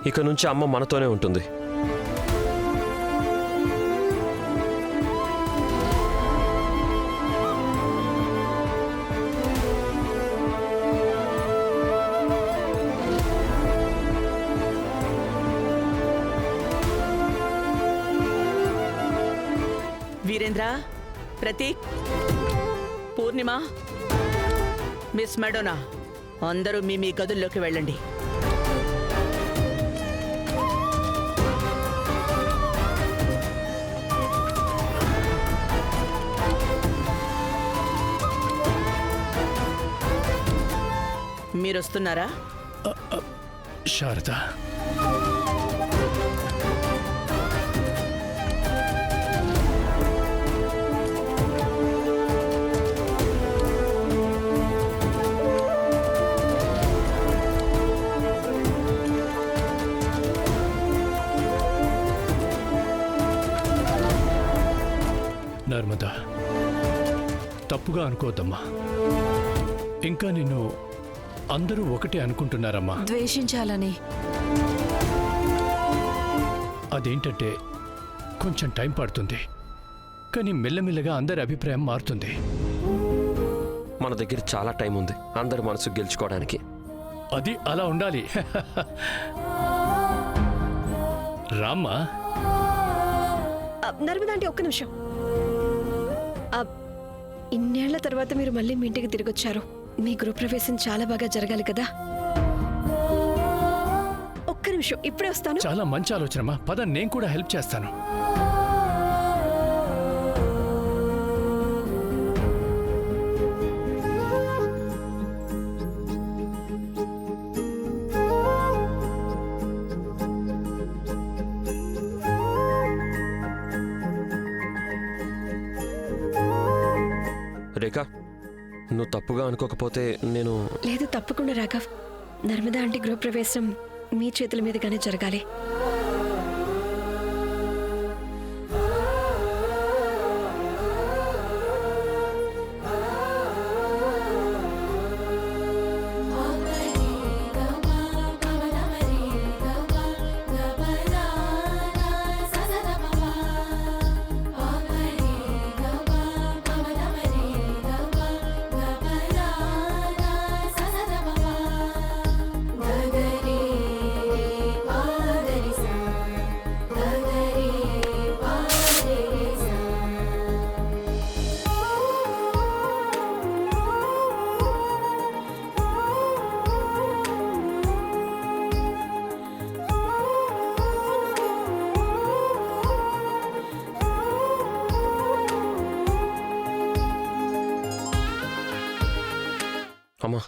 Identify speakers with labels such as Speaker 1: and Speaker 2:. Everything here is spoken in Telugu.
Speaker 1: ఇక నుంచి అమ్మ మనతోనే ఉంటుంది.
Speaker 2: వీరేంద్ర, ప్రతీక్, పూర్ణిమ, మిస్ మెడోనా అందరూ మీ గదుల్లోకి వెళ్ళండి. మీరొస్తున్నారా?
Speaker 3: శారద, నర్మదా, తప్పుగా అనుకోవద్దమ్మా. ఇంకా నిన్ను అందరూ ఒకటే అనుకుంటున్నారమ్మా.
Speaker 4: ద్వేషించాలని.
Speaker 3: అదేంటంటే కొంచెం టైం పడుతుంది, కానీ మెల్లమెల్లగా అందరి అభిప్రాయం మారుతుంది.
Speaker 1: మన దగ్గర చాలా టైం ఉంది అందరి మనసు గెలుచుకోవడానికి.
Speaker 3: అది అలా ఉండాలి. రామ్మా.
Speaker 5: నర్మదా అంటే ఒక్క నిమిషం. ఇన్నేళ్ల తర్వాత మీరు మళ్ళీ మీ ఇంటికి తిరిగొచ్చారు. మీ గృహప్రవేశం చాలా బాగా జరగాలి కదా. ఒక్క నిమిషం, ఇప్పుడే వస్తాను.
Speaker 3: చాలా మంచి ఆలోచనమ్మా, పద, నేను కూడా హెల్ప్ చేస్తాను.
Speaker 1: రేఖ, నువ్వు తప్పుగా అనుకోకపోతే నేను...
Speaker 5: లేదు, తప్పకుండా రాఘవ్. నర్మదా అంటే గృహప్రవేశం మీ చేతుల మీదుగానే జరగాలి.
Speaker 1: అమ్మా,